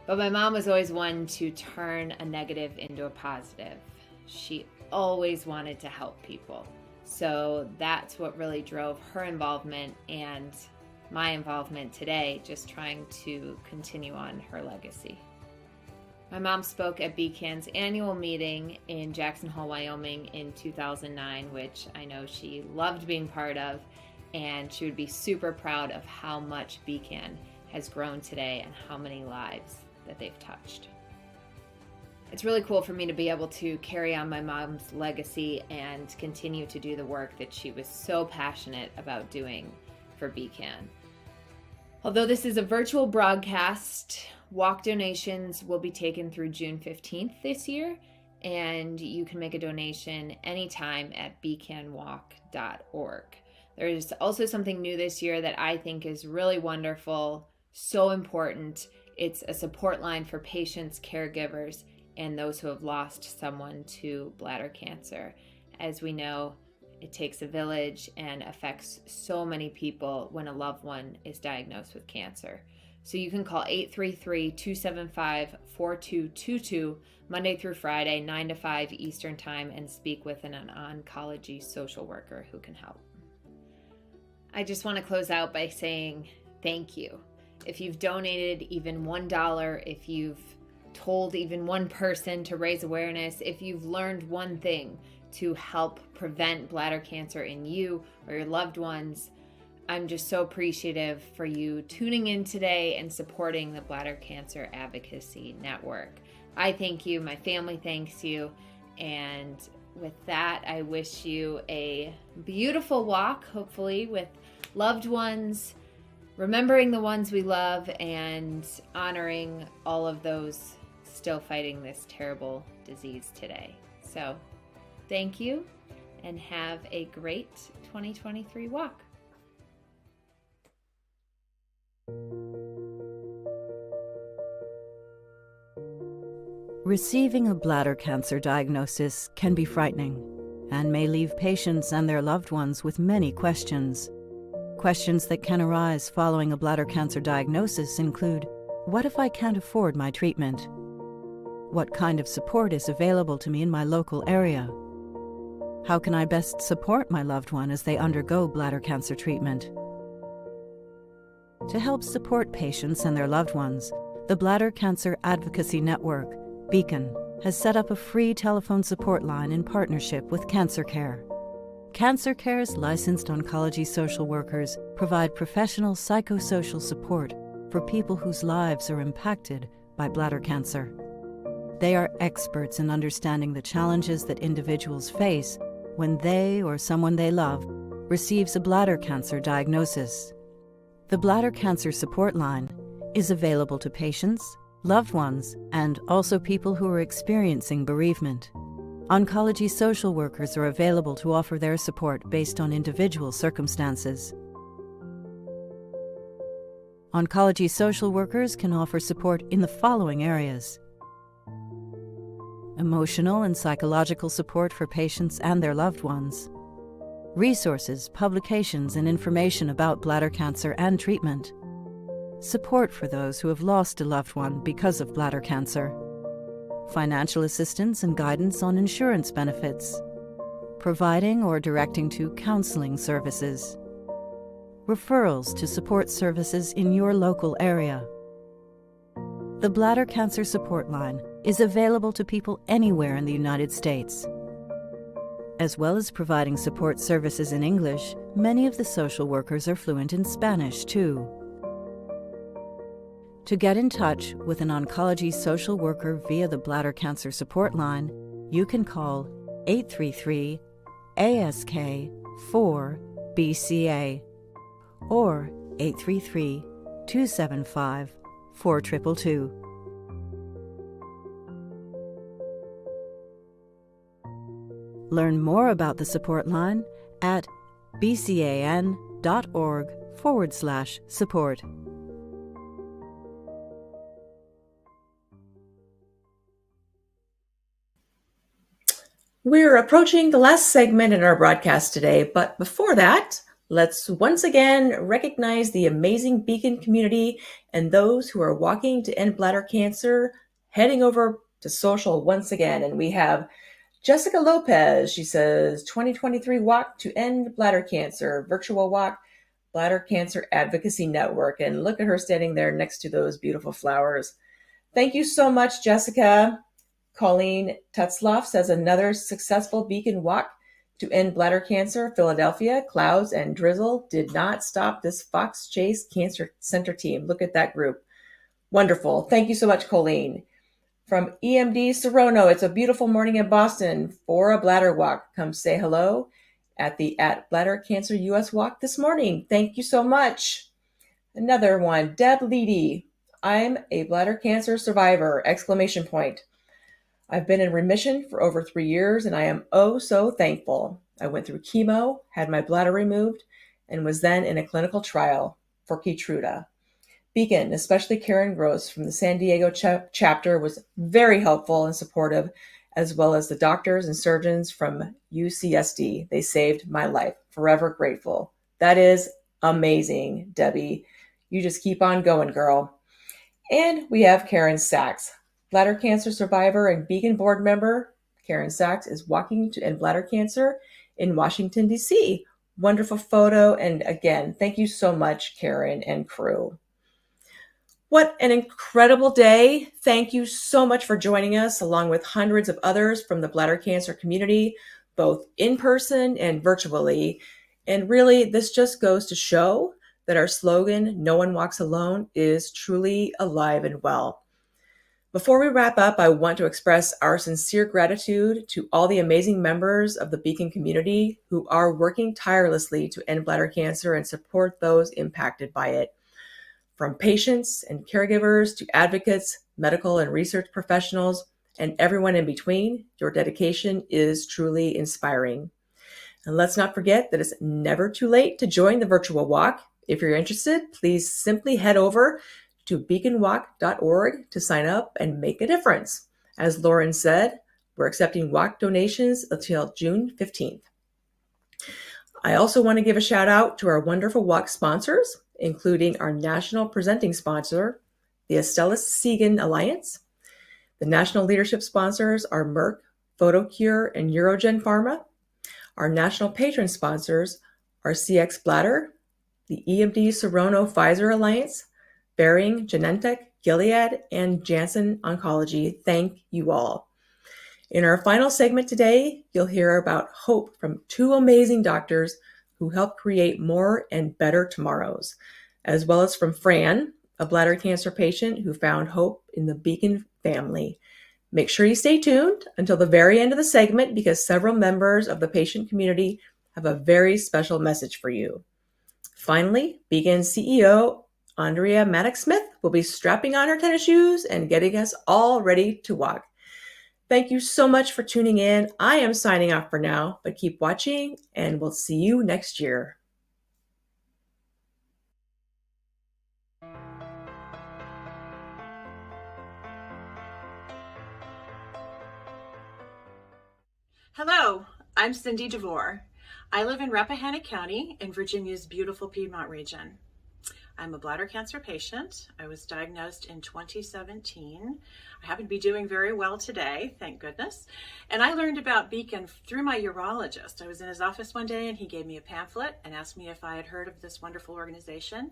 But my mom was always one to turn a negative into a positive. She always wanted to help people. So that's what really drove her involvement and my involvement today, just trying to continue on her legacy. My mom spoke at BCAN's annual meeting in Jackson Hole, Wyoming in 2009, which I know she loved being part of, and she would be super proud of how much BCAN has grown today and how many lives that they've touched. It's really cool for me to be able to carry on my mom's legacy and continue to do the work that she was so passionate about doing for BCAN. Although this is a virtual broadcast, walk donations will be taken through June 15th this year, and you can make a donation anytime at bcanwalk.org. There's also something new this year that I think is really wonderful, so important. It's a support line for patients, caregivers, and those who have lost someone to bladder cancer. As we know, it takes a village and affects so many people when a loved one is diagnosed with cancer. So you can call 833-275-4222 Monday through Friday, 9 to 5 Eastern Time, and speak with an oncology social worker who can help. I just want to close out by saying thank you. If you've donated even $1, if you've told even one person to raise awareness, if you've learned one thing to help prevent bladder cancer in you or your loved ones, I'm just so appreciative for you tuning in today and supporting the Bladder Cancer Advocacy Network. I thank you, my family thanks you, and with that, I wish you a beautiful walk, hopefully with loved ones, remembering the ones we love, and honoring all of those still fighting this terrible disease today. So, thank you, and have a great 2023 walk. Receiving a bladder cancer diagnosis can be frightening and may leave patients and their loved ones with many questions. Questions that can arise following a bladder cancer diagnosis include, what if I can't afford my treatment? What kind of support is available to me in my local area? How can I best support my loved one as they undergo bladder cancer treatment? To help support patients and their loved ones, the Bladder Cancer Advocacy Network, Beacon, has set up a free telephone support line in partnership with Cancer Care. Cancer Care's licensed oncology social workers provide professional psychosocial support for people whose lives are impacted by bladder cancer. They are experts in understanding the challenges that individuals face when they or someone they love receives a bladder cancer diagnosis. The Bladder Cancer Support Line is available to patients, loved ones, and also people who are experiencing bereavement. Oncology social workers are available to offer their support based on individual circumstances. Oncology social workers can offer support in the following areas: emotional and psychological support for patients and their loved ones, resources, publications, and information about bladder cancer and treatment, support for those who have lost a loved one because of bladder cancer, financial assistance and guidance on insurance benefits, providing or directing to counseling services, referrals to support services in your local area. The Bladder Cancer Support Line is available to people anywhere in the United States. As well as providing support services in English, many of the social workers are fluent in Spanish, too. To get in touch with an oncology social worker via the Bladder Cancer Support Line, you can call 833-ASK-4-BCA or 833-275-4222. Learn more about the support line at bcan.org/support. We're approaching the last segment in our broadcast today, but before that, let's once again recognize the amazing Beacon community and those who are walking to end bladder cancer, heading over to social once again. And we have Jessica Lopez. She says, 2023 Walk to End Bladder Cancer, virtual walk, Bladder Cancer Advocacy Network. And look at her standing there next to those beautiful flowers. Thank you so much, Jessica. Colleen Tutzloff says, another successful Beacon Walk to End Bladder Cancer, Philadelphia. Clouds and drizzle did not stop this Fox Chase Cancer Center team. Look at that group. Wonderful. Thank you so much, Colleen. From EMD Serono, it's a beautiful morning in Boston for a bladder walk. Come say hello at Bladder Cancer US Walk this morning. Thank you so much. Another one, Deb Leedy. I'm a bladder cancer survivor, ! I've been in remission for over 3 years and I am oh so thankful. I went through chemo, had my bladder removed, and was then in a clinical trial for Keytruda. Beacon, especially Karen Gross from the San Diego chapter, was very helpful and supportive, as well as the doctors and surgeons from UCSD. They saved my life. Forever grateful. That is amazing, Debbie. You just keep on going, girl. And we have Karen Sachs, bladder cancer survivor and Beacon board member. Karen Sachs is walking to end bladder cancer in Washington, D.C. Wonderful photo. And again, thank you so much, Karen and crew. What an incredible day. Thank you so much for joining us, along with hundreds of others from the bladder cancer community, both in person and virtually. And really, this just goes to show that our slogan, "No one walks alone," is truly alive and well. Before we wrap up, I want to express our sincere gratitude to all the amazing members of the Beacon community who are working tirelessly to end bladder cancer and support those impacted by it. From patients and caregivers to advocates, medical and research professionals, and everyone in between, your dedication is truly inspiring. And let's not forget that it's never too late to join the virtual walk. If you're interested, please simply head over to beaconwalk.org to sign up and make a difference. As Lauren said, we're accepting walk donations until June 15th. I also want to give a shout out to our wonderful walk sponsors, including our national presenting sponsor, the Astellas Segan Alliance. The national leadership sponsors are Merck, Photocure, and Eurogen Pharma. Our national patron sponsors are CX Bladder, the EMD Serono Pfizer Alliance, Behring, Genentech, Gilead, and Janssen Oncology. Thank you all. In our final segment today, you'll hear about hope from two amazing doctors who help create more and better tomorrows, as well as from Fran, a bladder cancer patient who found hope in the Beacon family. Make sure you stay tuned until the very end of the segment because several members of the patient community have a very special message for you. Finally, Beacon CEO Andrea Maddox-Smith will be strapping on her tennis shoes and getting us all ready to walk. Thank you so much for tuning in. I am signing off for now, but keep watching and we'll see you next year. Hello, I'm Cindy DeVore. I live in Rappahannock County in Virginia's beautiful Piedmont region. I'm a bladder cancer patient. I was diagnosed in 2017. I happen to be doing very well today, thank goodness. And I learned about Beacon through my urologist. I was in his office one day and he gave me a pamphlet and asked me if I had heard of this wonderful organization.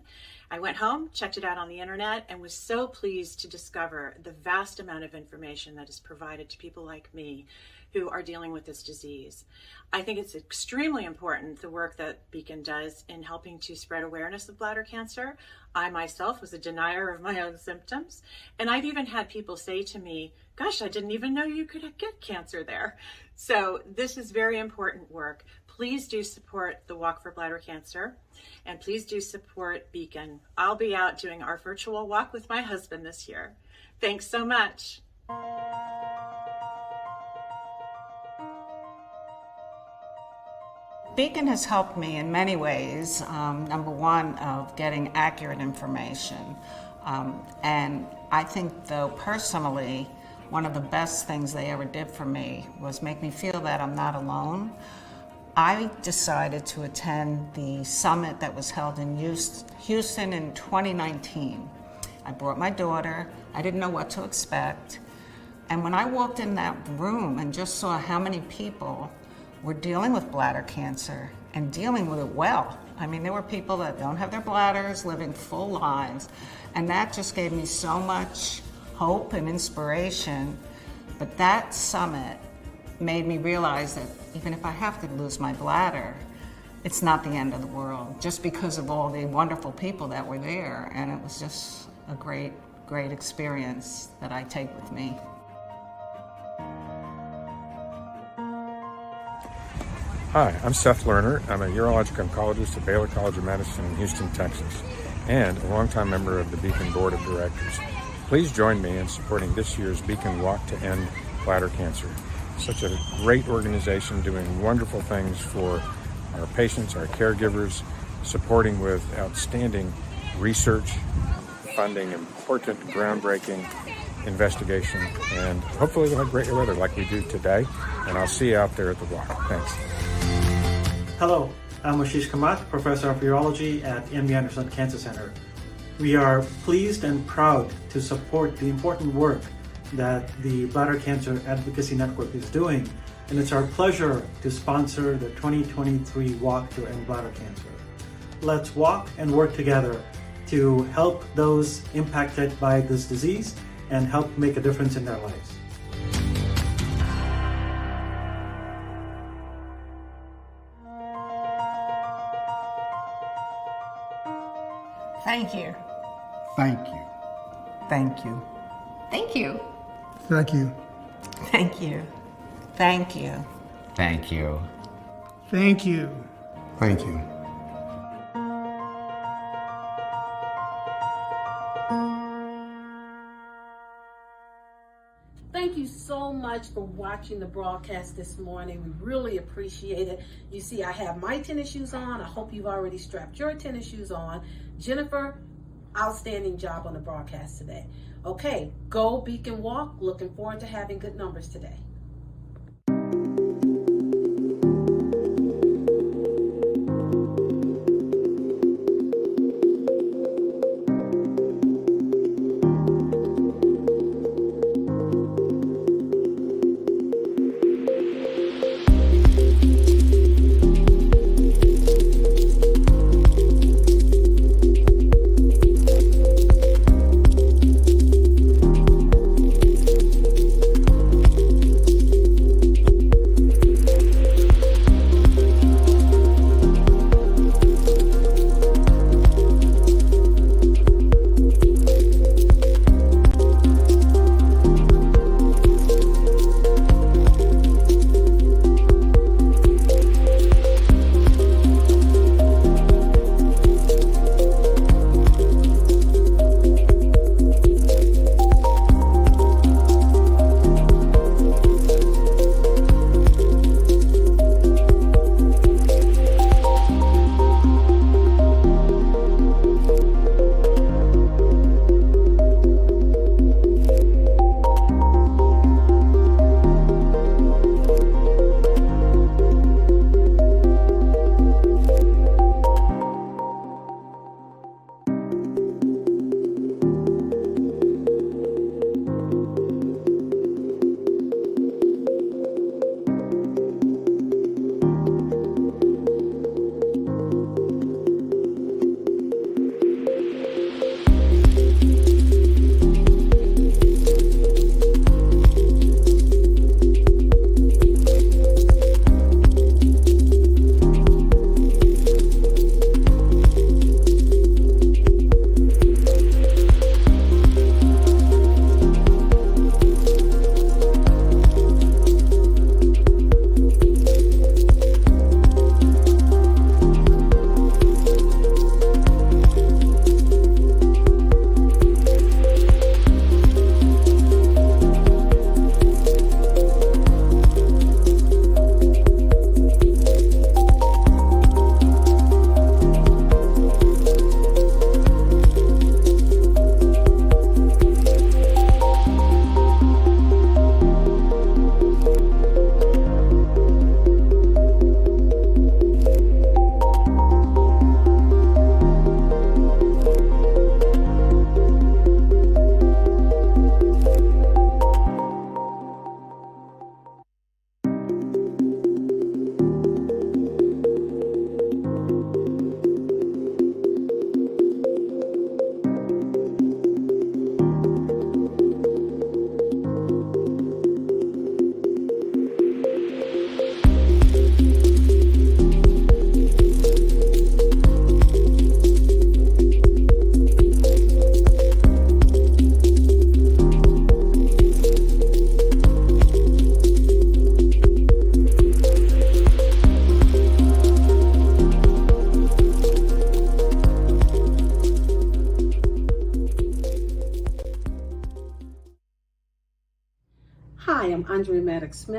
I went home, checked it out on the internet, and was so pleased to discover the vast amount of information that is provided to people like me who are dealing with this disease. I think it's extremely important, the work that Beacon does in helping to spread awareness of bladder cancer. I myself was a denier of my own symptoms, and I've even had people say to me, gosh, I didn't even know you could get cancer there. So this is very important work. Please do support the Walk for Bladder Cancer, and please do support Beacon. I'll be out doing our virtual walk with my husband this year. Thanks so much. Beacon has helped me in many ways. Number one, of getting accurate information. And I think, though, personally, one of the best things they ever did for me was make me feel that I'm not alone. I decided to attend the summit that was held in Houston in 2019. I brought my daughter. I didn't know what to expect. And when I walked in that room and just saw how many people were dealing with bladder cancer and dealing with it well. I mean, there were people that don't have their bladders, living full lives, and that just gave me so much hope and inspiration. But that summit made me realize that even if I have to lose my bladder, it's not the end of the world, just because of all the wonderful people that were there. And it was just a great, great experience that I take with me. Hi, I'm Seth Lerner. I'm a urologic oncologist at Baylor College of Medicine in Houston, Texas, and a longtime member of the Beacon Board of Directors. Please join me in supporting this year's Beacon Walk to End Bladder Cancer. Such a great organization doing wonderful things for our patients, our caregivers, supporting with outstanding research, funding important groundbreaking investigation, and hopefully we'll have great weather like we do today. And I'll see you out there at the walk. Thanks. Hello, I'm Ashish Kamath, Professor of Urology at MD Anderson Cancer Center. We are pleased and proud to support the important work that the Bladder Cancer Advocacy Network is doing, and it's our pleasure to sponsor the 2023 Walk to End Bladder Cancer. Let's walk and work together to help those impacted by this disease and help make a difference in their lives. Thank you. Thank you. Thank you. Thank you. Thank you. Thank you. Thank you. Thank you. Thank you. Thank you. Thank you so much for watching the broadcast this morning. We really appreciate it. You see, I have my tennis shoes on. I hope you've already strapped your tennis shoes on. Jennifer, outstanding job on the broadcast today. Okay, go Beacon Walk. Looking forward to having good numbers today. Hi, I'm Andrea Maddox Smith.